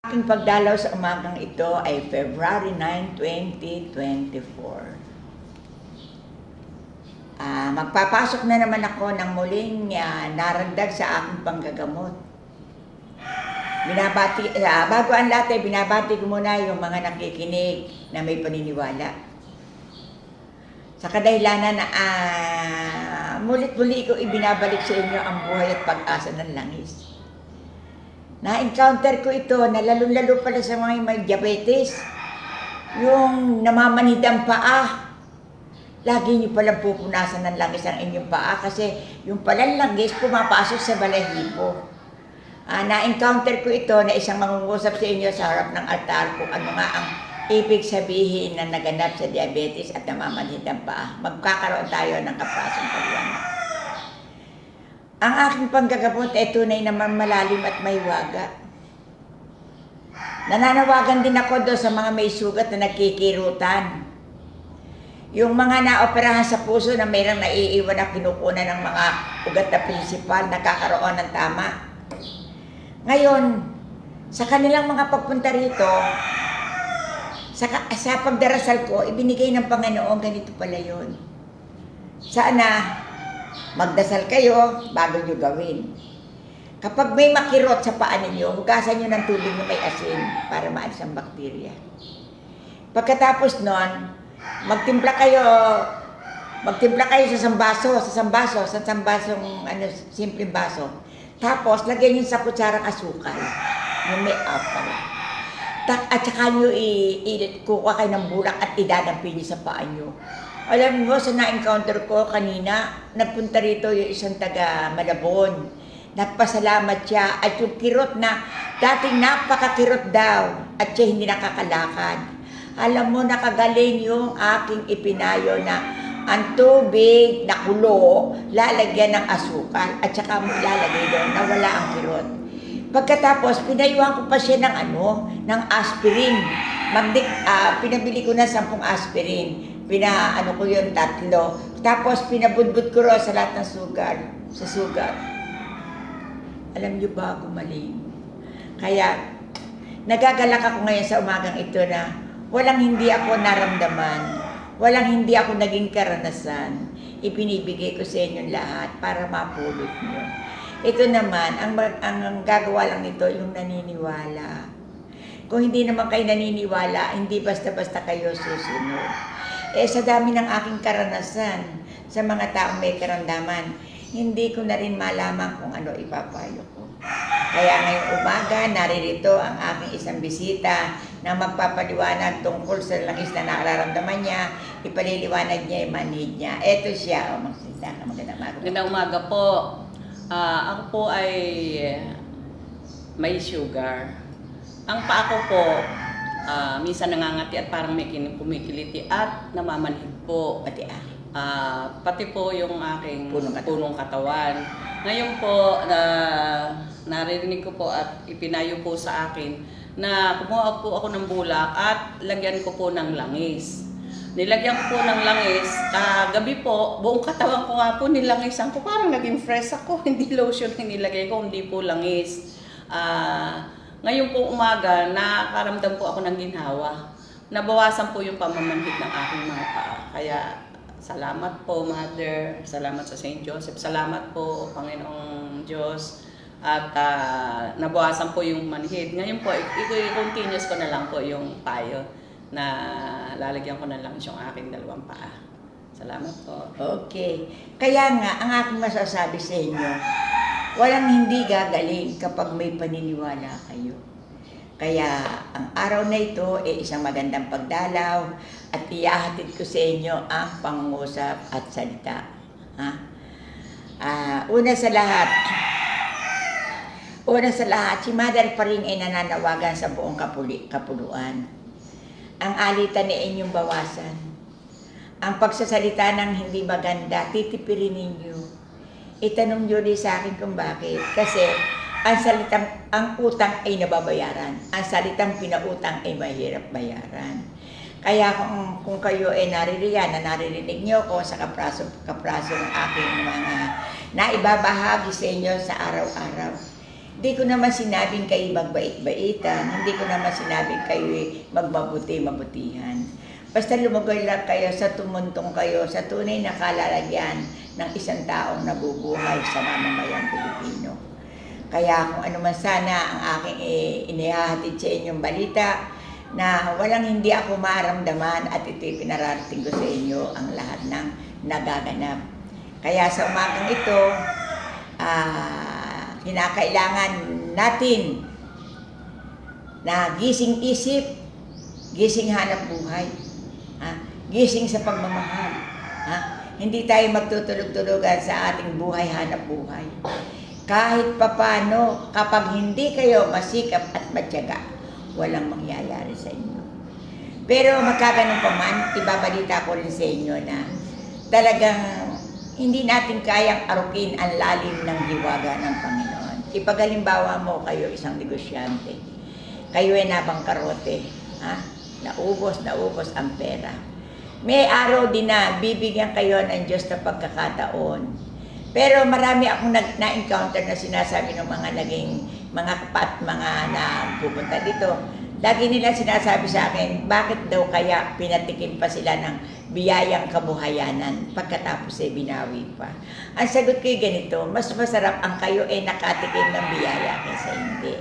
Aking pagdalaw sa umagang ito ay February 9, 2024. Magpapasok na naman ako ng muling naragdag sa aking panggagamot. Bago ang lahat ay binabati ko muna yung mga nakikinig na may paniniwala. Sa kadahilanan na mulit-muli ko ibinabalik sa inyo ang buhay at pag-asa ng langis. Na-encounter ko ito na lalo-lalo pala sa mga may diabetes. Yung namamanhid ang paa. Lagi niyo palang pupunasan ng langis ang inyong paa kasi yung palang langis pumapasok sa balahibo. Na-encounter ko ito na isang mangungusap sa inyo sa harap ng altar kung ano nga ang ibig sabihin na naganap sa diabetes at namamanhid ang paa. Magkakaroon tayo ng kaprasong paliwanag. Ang aking panggagamot ay tunay naman malalim at may waga. Nananawagan din ako doon sa mga may sugat na nagkikirutan. Yung mga naoperahan sa puso na mayroong naiiwan na kinukunan ng mga ugat na prinsipal, nakakaroon ng tama. Ngayon, sa kanilang mga pagpunta rito, sa pagdarasal ko, ibinigay ng Panginoon, ganito pala yun. Sana, magdasal kayo bago nyo gawin. Kapag may makirot sa paa ninyo, hugasan nyo ng tubig na may asin para maalis ang bakterya. Pagkatapos nun, magtimpla kayo sa sambasong simpleng baso. Tapos, lagyan nyo sa kutsarang asukal, yung may apple. At saka nyo kukuha kayo ng bulak at idadampi nyo sa paa nyo. Alam mo, sa na-encounter ko kanina, nagpunta rito yung isang taga Malabon. Nagpasalamat siya at yung kirot na dating napakakirot daw at siya hindi nakakalakad. Alam mo, nakagaling yung aking ipinayo na ang tubig na kulo, lalagyan ng asukal at saka mo ilalagay doon na wala ang kirot. Pagkatapos, pinayuhan ko pa siya ng aspirin. Pinabili ko na 10 aspirin. Pinaano ko yung 3. Tapos pinabudbud ko sa lahat ng sugat. Alam niyo ba, gumaling? Kaya, nagagalak ako ngayon sa umagang ito na walang hindi ako naramdaman, walang hindi ako naging karanasan. Ipinibigay ko sa inyong lahat para mapulot niyo. Ito naman, ang gagawa lang nito yung naniniwala. Kung hindi naman kayo naniniwala, hindi basta-basta kayo susunod. Sa dami ng aking karanasan sa mga taong may karamdaman, hindi ko na rin malaman kung ano ipapayo ko. Kaya ngayong umaga, naririto ang aking isang bisita na magpapaliwanag tungkol sa langis na nararamdaman niya, ipaliliwanag niya yung manhid niya. Eto siya, magsalita ka, magandang umaga. Magandang umaga po. Ako po ay may sugar. Ang paa ko po, minsan nangangati at parang may kumikiliti at namamanhid po. Pati po yung aking punong katawan. Ngayon po, naririnig ko po at ipinayo po sa akin na kumuha po ako ng bulak at lagyan ko po ng langis. Nilagyan ko po ng langis, gabi po, buong katawan ko nga po nilangisan ko. Parang naging fresh ako, hindi lotion yung nilagay ko, hindi po langis. Ngayon po umaga, nakaramdam po ako ng ginhawa. Nabawasan po yung pamamanhid ng aking mga paa. Kaya salamat po, Mother. Salamat sa St. Joseph. Salamat po, Panginoong Diyos. At nabawasan po yung manhid. Ngayon po, i-continuous ko na lang po yung payo na lalagyan ko na lang yung aking 2 paa. Salamat po. Okay. Kaya nga, ang aking masasabi sa inyo, walang hindi gagaling kapag may paniniwala kayo. Kaya ang araw na ito ay isang magandang pagdalaw at ihahatid ko sa inyo ang pangungusap at salita. Una sa lahat, si Mother pa rin ay nananawagan sa buong kapuluan. Ang alitan ni inyong bawasan. Ang pagsasalita ng hindi maganda, titipirin ninyo. Itanong nyo rin sa akin kung bakit. Kasi ang utang ay nababayaran. Ang salitang pinautang ay mahirap bayaran. Kaya kung kayo ay naririnig nyo ko sa kapraso ng aking mga naibabahagi sa inyo sa araw-araw, Hindi ko naman sinabing kayo magbait-baitan, hindi ko naman sinabing kayo magmabuti-mabutihan. Basta lumagoy lang kayo sa tumuntong kayo sa tunay na kalalagyan ng isang taong nabubuhay sa mamamayang Pilipino. Kaya kung ano man sana ang aking inihahatid sa inyong balita, na walang hindi ako maramdaman at ito'y pinararating ko sa inyo ang lahat ng nagaganap. Kaya sa umagang ito, kinakailangan natin na gising isip, gising hanap buhay, gising sa pagmamahal. Hindi tayo magtutulog-tulugan sa ating buhay hanap buhay. Kahit papano, kapag hindi kayo masikap at matyaga, walang mangyayari sa inyo. Pero magkaganon pa man, ibabalita ko rin sa inyo na talagang hindi natin kayang arukin ang lalim ng hiwaga ng Panginoon. Ipagalimbawa mo kayo isang negosyante. Kayo ay nabangkarote. Naubos ang pera. May araw din na bibigyan kayo ng Diyos na pagkakataon. Pero marami akong na-encounter na sinasabi ng mga naging mga pupunta dito. Lagi nila sinasabi sa akin, bakit daw kaya pinatikim pa sila ng biyayang kabuhayanan pagkatapos ay binawi pa. Ang sagot ko ganito, mas masarap ang kayo ay nakatikim ng biyaya kaysa hindi.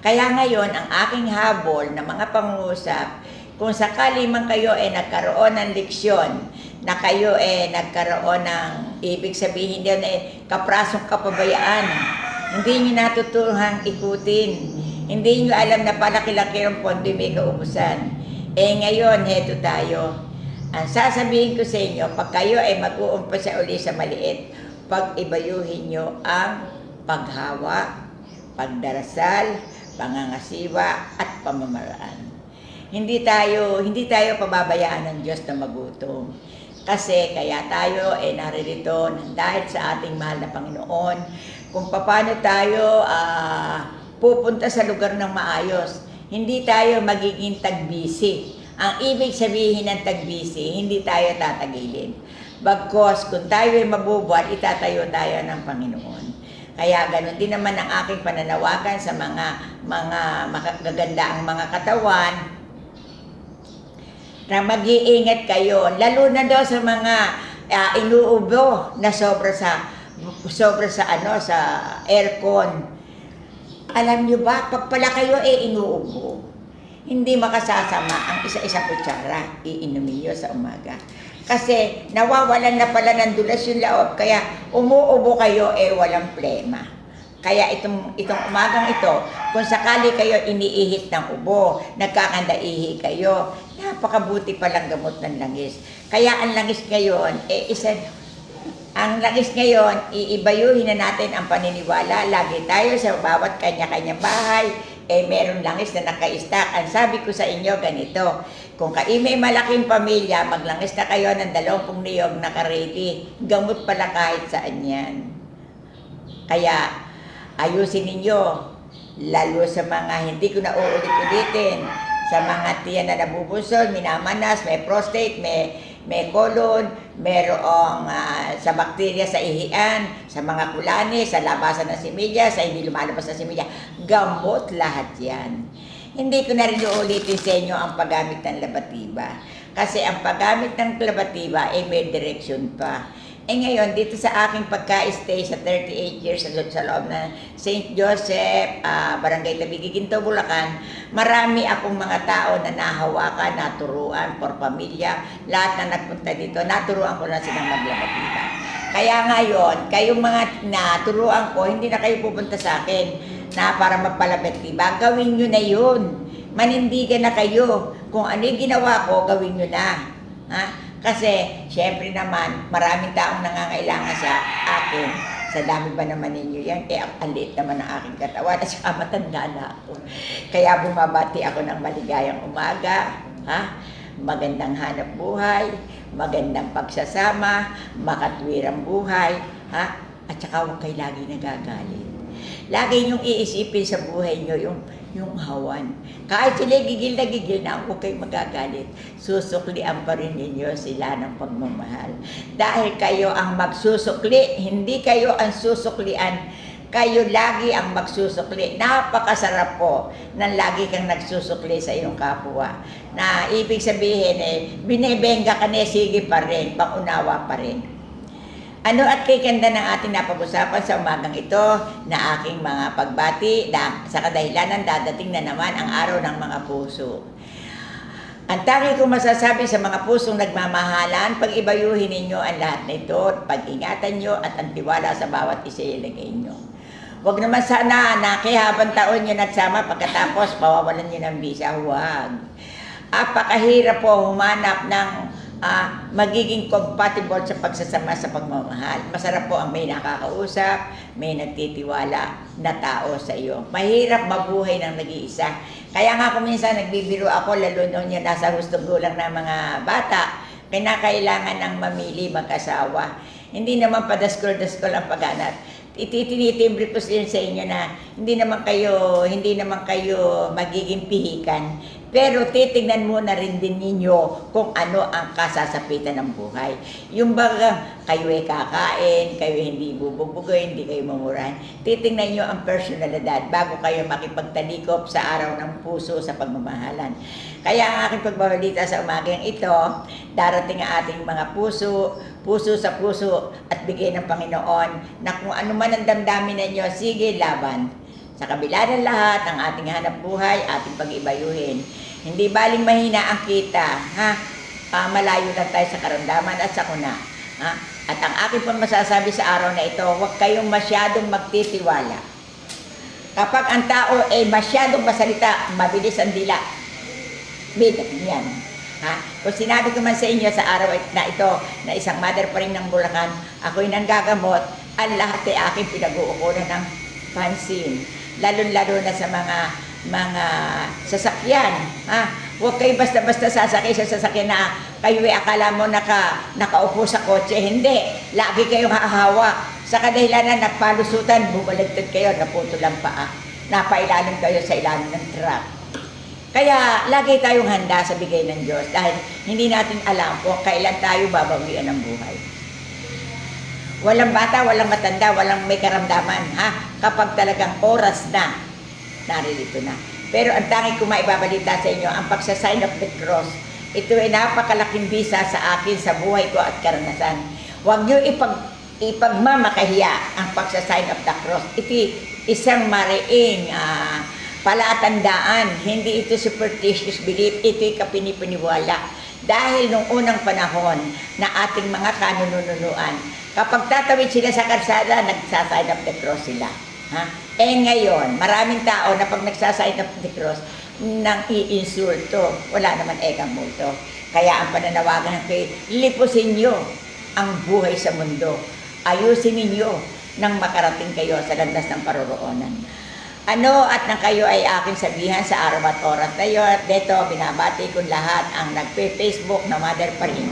Kaya ngayon, ang aking habol na mga pangungusap, kung sakali man kayo ay nagkaroon ng leksyon, na kayo ay nagkaroon ng ibig sabihin din ay kaprasong kapabayaan, hindi nyo natutuhang ikutin, hindi nyo alam na palaki-laki ang pondo may kaubusan. Ngayon, heto tayo. Ang sasabihin ko sa inyo, pag kayo ay mag-uumpisa uli sa maliit, pag-ibayuhin nyo ang paghawa, pagdarasal, pangangasiwa, at pamamaraan. Hindi tayo pababayaan ng Diyos na magutom. Kasi kaya tayo ay naririto dahil sa ating mahal na Panginoon kung paano tayo pupunta sa lugar ng maayos. Hindi tayo magiging tagbisi. Ang ibig sabihin ng tagbisi, hindi tayo tatagilin. Bagkos, kung tayo ay mabubuhat, itatayo tayo ng Panginoon. Kaya ganoon din naman ang aking pananawagan sa mga magaganda ang mga katawan, na mag-iingat kayo, lalo na daw sa mga inuubo na sobra sa aircon. Alam niyo ba, pag pala kayo inuubo, hindi makasasama ang isa-isang kutsara iinumin niyo sa umaga. Kasi nawawalan na pala ng dulas yung loob, kaya umuubo kayo walang plema. Kaya itong umagang ito, kung sakali kayo iniihit ng ubo, nagkakandaihi kayo, napakabuti palang gamot ng langis. Kaya ang langis ngayon, iibayuhin na natin ang paniniwala. Lagi tayo sa bawat kanya-kanyang bahay, meron langis na naka-stack. Ang sabi ko sa inyo ganito, kung kayo may malaking pamilya, maglangis na kayo ng 20 niyog naka-ready. Gamot pala kahit saan yan. Kaya, ayusin ninyo, lalo sa mga hindi ko na uulit-ulitin, sa mga tiyan na nabubusol, minamanas, may prostate, may colon, merong sa bakterya sa ihian, sa mga kulani, sa labasan ng similya, sa hindi lumalabas ng similya, gamot lahat yan. Hindi ko na rin uulitin sa inyo ang paggamit ng labatiba. Kasi ang paggamit ng labatiba may direksyon pa. Ngayon, dito sa aking pagka-stay sa 38 years sa loob ng St. Joseph, Barangay Tabigi, Ginto, Bulacan, marami akong mga tao na nahawakan, naturuan, for pamilya, lahat na nagpunta dito, naturuan ko na silang maglabatiba. Kaya ngayon, kayong mga naturuan ko, hindi na kayo pupunta sa akin na para magpalabatiba, gawin nyo na yun. Manindigan na kayo. Kung ano yung ginawa ko, gawin nyo na. Kasi, syempre naman, maraming taong nangangailangan sa akin. Sa dami ba naman ninyo yan? Ang liit naman ng aking katawan at saka matanda na ako. Kaya bumabati ako ng maligayang umaga. Magandang hanap buhay, magandang pagsasama, makatwirang buhay. At saka huwag kayo lagi nagagalit. Lagi niyong iisipin sa buhay niyo yung hawan. Kahit sila gigil na huwag kayong magagalit. Susuklian pa rin ninyo sila ng pagmamahal. Dahil kayo ang magsusukli, hindi kayo ang susuklian. kayo lagi ang magsusukli. Napakasarap po na lagi kang nagsusukli sa iyong kapwa. Na ibig sabihin binebenga ka na, sige pa rin, pangunawa pa rin. Ano at kay ganda ng ating napag-usapan sa umagang ito na aking mga pagbati sa kadahilanan dadating na naman ang araw ng mga puso. Ang tangi kong masasabi sa mga pusong nagmamahalan, pag-ibayuhin ninyo ang lahat na ito, pag-ingatan nyo at ang tiwala sa bawat isa ilagay nyo. Huwag naman sana na kaya habang taon nyo nagsama pagkatapos pawawalan nyo ng visa. Huwag. Apakahirap po humanap ng magiging compatible sa pagsasama sa pagmamahal. Masarap po ang may nakakausap, may nagtitiwala na tao sa iyo. Mahirap mabuhay ng nag-iisa. Kaya nga kung minsan nagbibiro ako, lalo noon yung nasa hustong gulang ng mga bata, kinakailangan ng mamili mag-asawa. Hindi naman padaskol-daskol ang paghanap. Ititinitimbre ko sa inyo na hindi naman kayo magiging pihikan. Pero titignan muna rin din ninyo kung ano ang kasasapitan ng buhay. Yung baga, kayo ay kakain, kayo hindi bubugbugoy, hindi kayo mamurahan. Titignan nyo ang personalidad bago kayo makipagtalikop sa araw ng puso sa pagmamahalan. Kaya ang aking pagbabalita sa umagang ito, darating ang ating mga puso sa puso at bigay ng Panginoon na kung ano man ang damdamin ninyo, sige laban. Sa kabila ng lahat, ang ating hanap buhay, ating pag-ibayuhin. Hindi baling mahina ang kita, ha? Malayo lang tayo sa karamdaman at sa kuna. Ha? At ang aking pang masasabi sa araw na ito, huwag kayong masyadong magtitiwala. Kapag ang tao ay masyadong masalita, mabilis ang dila. Bigat yan. Ha? Kung sinabi ko man sa inyo sa araw na ito, na isang mother pa rin ng Bulacan, ako'y nanggagamot, ang lahat ay aking pinag-uukunan ng pansin. Lalo-lalo na sa mga sasakyan. Ha? Huwag kayo basta-basta sasakay sa sasakyan na kayo ay akala mo nakaupo sa kotse. Hindi. Lagi kayong hahawak. Sa kadahilanan, nagpalusutan, bumaligtad kayo, naputo lang paa. Napailalim kayo sa ilalim ng truck. Kaya lagi tayong handa sa bigay ng Diyos dahil hindi natin alam kung kailan tayo babawian ng buhay. Walang bata, walang matanda, walang may karamdaman, ha? Kapag talagang oras na, naririto na. Pero ang tanging ko maibabalita sa inyo, ang pagsasign of the cross, ito ay napakalaking bisa sa akin, sa buhay ko at karanasan. Huwag niyo ipagmamakahiya ang pagsasign of the cross. Ito isang mariing palatandaan, hindi ito superstitious belief, ito'y kapinipiniwala. Dahil nung unang panahon na ating mga kanununuan, kapag tatawid sila sa kalsada, nagsasign of the cross sila. Ha? Ngayon, maraming tao na pag nagsasign of the cross, nang i-insulto, wala naman ekang multo. Kaya ang pananawagan ko, lipusin nyo ang buhay sa mundo. Ayusin ninyo nang makarating kayo sa landas ng paroroonan. At nang kayo ay aking sabihan sa araw at oras na yun, at dito, binabati ko lahat ang nagpe-Facebook na mother pa rin.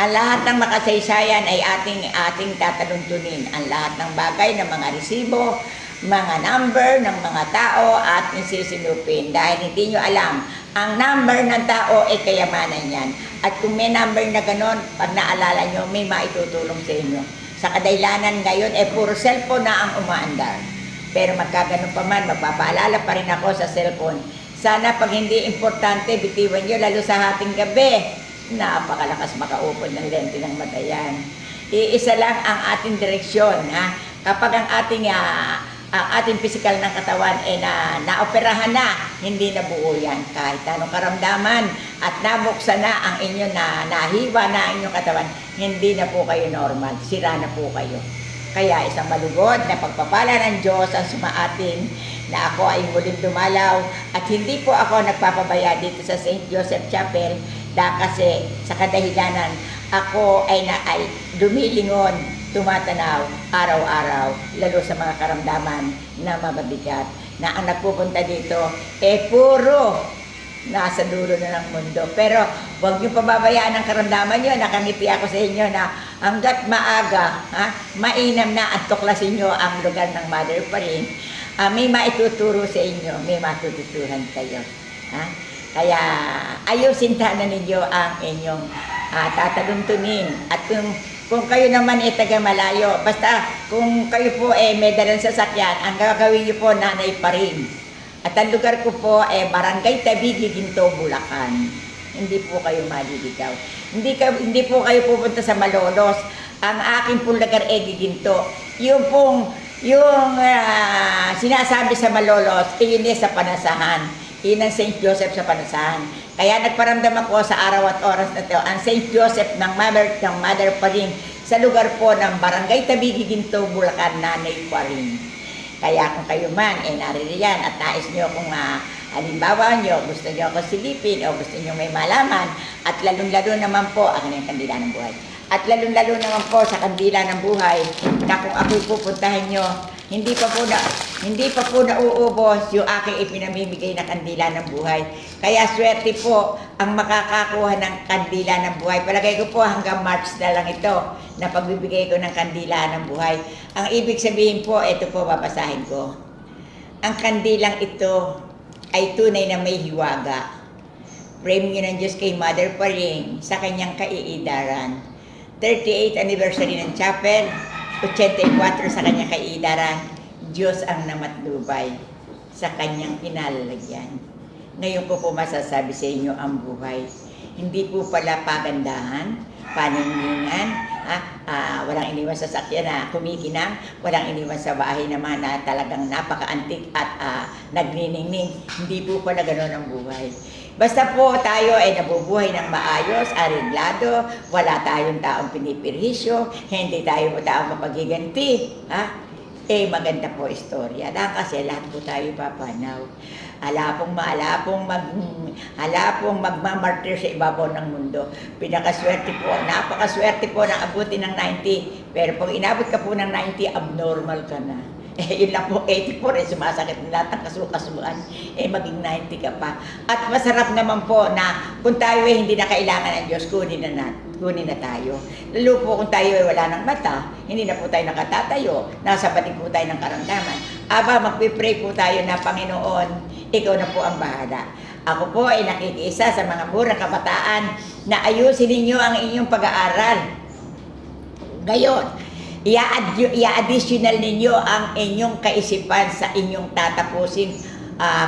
Ang lahat ng makasaysayan ay ating tataluntunin. Ang lahat ng bagay ng mga resibo, mga number ng mga tao ating sisinupin. Dahil hindi nyo alam, ang number ng tao ay kayamanan yan. At kung may number na ganon, pag naalala nyo, may maitutulong sa inyo. Sa kadahilanan ngayon, puro cellphone na ang umaandar. Pero magkaganon pa man, magpapaalala pa rin ako sa cellphone. Sana pag hindi importante, bitiwan nyo, lalo sa hating gabi. Napakalakas makaupod ng lente ng mata yan. Iisa lang ang ating direksyon. Ha? Kapag ang ating pisikal ng katawan ay naoperahan na, hindi na buo yan. Kahit anong karamdaman at nabuksan na ang inyo nahiwa na ang inyong katawan, hindi na po kayo normal. Sira na po kayo. Kaya isang malugod na pagpapala ng Diyos ang sumaatin na ako ay muling dumalaw at hindi po ako nagpapabaya dito sa St. Joseph Chapel kasi sa kadahilanan ako ay dumilingon, tumatanaw araw-araw, lalo sa mga karamdaman na mababigat na ang nagpupunta dito puro nasa dulo na ng mundo. Pero huwag niyo pababayaan ang karamdaman niyo. Nakangiti ako sa inyo na hanggat maaga, mainam na at tuklasin niyo ang lugar ng mother pa rin. May maituturo sa inyo, may matututuhan kayo. Kaya ayusin tanan ninyo ang inyong tataluntunin. At kung Kung kayo naman ay taga malayo, basta kung kayo po may dalang sasakyan, ang gagawin niyo po nanay pa rin. At ang lugar ko po Barangay Tabi, Giginto, Bulacan. Hindi po kayo maliligaw. Hindi po kayo pupunta sa Malolos. Ang aking pong lugar Giginto. Yung sinasabi sa Malolos, yun sa Panasahan. Yun ang St. Joseph sa Panasahan. Kaya nagparamdam ako sa araw at oras na ito, ang St. Joseph ng Mother pa rin sa lugar po ng Barangay Tabi, Giginto, Bulacan, nanay pa rin. Kaya kung kayo man, naririyan at nais nyo kung halimbawa nyo, gusto nyo ako silipin o gusto nyo may malaman, at lalong-lalo naman po, akin ang kandila ng buhay. At lalong-lalo naman po sa kandila ng buhay, na kung ako'y pupuntahan nyo, hindi pa po nauubos yung aking ipinamimigay na kandila ng buhay. Kaya swerte po ang makakakuha ng kandila ng buhay. Palagay ko po hanggang March na lang ito na pagbibigay ko ng kandila ng buhay. Ang ibig sabihin po, ito po babasahin ko. Ang kandilang ito ay tunay na may hiwaga. Premyo ng Diyos kay Mother Paring sa kanyang kaiidaran. 38th anniversary ng chapel, 84 sa kanyang kaiidaran, Diyos ang namatnubay sa kanyang pinalalagyan. Ngayon ko po masasabi sa inyo ang buhay. Hindi po pala pagandahan, paniningan, walang iniwan sa sakyan na kumikinang, walang iniwan sa bahay naman na talagang napaka-antik at nagniningning. Hindi po pala gano'n ang buhay. Basta po tayo ay nabubuhay ng maayos, areglado, wala tayong taong pinipirhisyo, hindi tayo po taong mapaghiganti. Maganda po istorya. Kasi lahat po tayo papanaw. Hala pong magmamartir sa ibabaw ng mundo. Pinakaswerte po, napakaswerte po ng abutin ng 90. Pero pag inabot ka po ng 90, abnormal ka na. Yun lang po, 84 sumasakit ng lahat ng kasukasuan, maging 90 ka pa. At masarap naman po na kung tayo hindi na kailangan ng Diyos, kunin na tayo. Lalo po kung tayo wala ng mata, hindi na po tayo nakatatayo, nasa batig po tayo ng karamdaman. Magpipray po tayo na Panginoon, ikaw na po ang bahala. Ako po ay nakikiisa sa mga murang kabataan na ayusin ninyo ang inyong pag-aaral. Gayon, i-additional ninyo ang inyong kaisipan sa inyong tatapusin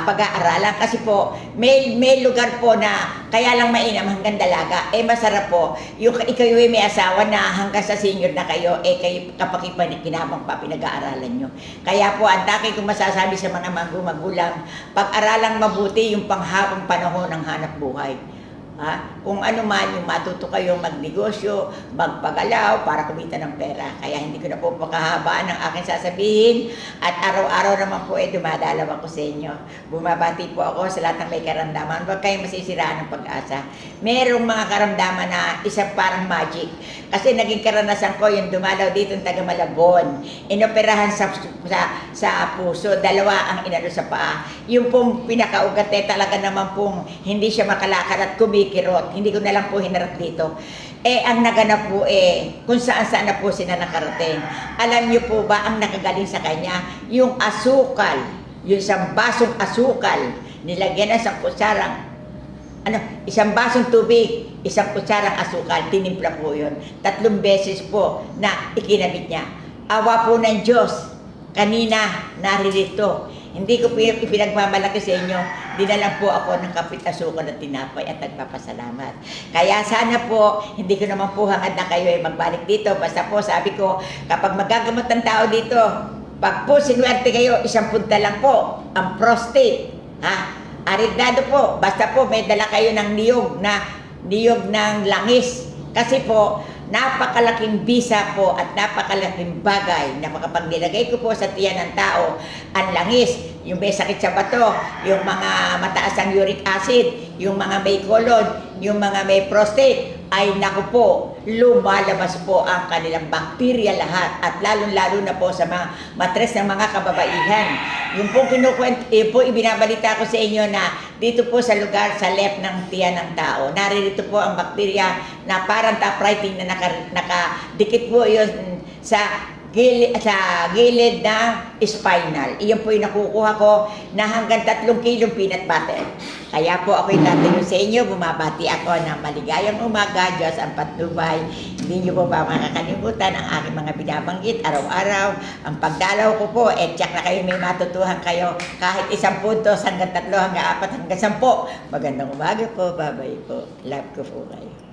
pag-aaralan. Kasi po, may lugar po na kaya lang mainam hanggang dalaga, masarap po. Yung ikaw may asawa na hanggang sa senior na kayo, kayo kapakipankinabang pa pinag-aaralan nyo. Kaya po, ang takay kong masasabi sa mga magulang, pag-aralang mabuti yung panghabang panahon ng hanap buhay. Kung ano man yung matuto kayong magnegosyo, magpagalaw para kumita ng pera. Kaya hindi ko na po pakahabaan ang aking sasabihin at araw-araw naman po dumadalaw ako sa inyo. Bumabati po ako sa lahat ng may karamdaman. Huwag kayong masisiraan ng pag-asa. Merong mga karamdaman na isang parang magic. Kasi naging karanasan ko yung dumalaw dito ng taga Malabon. Inoperahan sa puso, dalawa ang inano sa paa. Yung pong pinakaugat talaga naman pong hindi siya makalakad at kumikirot. Hindi ko na lang po hinarap dito. Ang naganap po kung saan na po sila nakarating. Alam niyo po ba ang nakagaling sa kanya? Yung asukal, yung isang basong asukal, nilagyan na sa kutsarang, isang basong tubig, isang kutsarang asukal, tinimpla po yun. 3 beses po na ikinabit niya. Awa po ng Diyos, kanina naririto. Hindi ko ipinagmamalaki sa inyo, dinalang po ako ng kapit asukal at tinapay at nagpapasalamat. Kaya sana po, hindi ko naman po hangad na kayo magbalik dito. Basta po sabi ko, kapag magagamot ng tao dito, pag po sinuwerte kayo, 1 punta lang po, ang prostate. Aridado po, basta po may dala kayo ng niyog ng langis. Kasi po, napakalaking bisa po at napakalaking bagay na kapag nilagay ko po sa tiyan ng tao ang langis, yung may sakit sa bato, yung mga mataas ang uric acid, yung mga may colon, yung mga may prostate, ay naku po, lumalabas po ang kanilang bakterya lahat at lalong-lalo na po sa mga matres ng mga kababaihan. Yung po ibinabalita ko sa inyo na dito po sa lugar, sa left ng tiyan ng tao, naririto po ang bakterya na parang typewriting na nakadikit po yun sa sa gilid na spinal. Iyon po yung nakukuha ko na hanggang 3 kilong peanut butter. Kaya po ako'y tatayo sa inyo, bumabati ako ng maligayang umaga, Diyos ang patnubay. Hindi niyo po ba makakalimutan ang aking mga binabanggit araw-araw. Ang pagdalaw ko po, check na kayo, may matutuhan kayo kahit 1 puntos hanggang 3, hanggang 4, hanggang 10. Magandang umaga po, babay po. Love ko po kayo.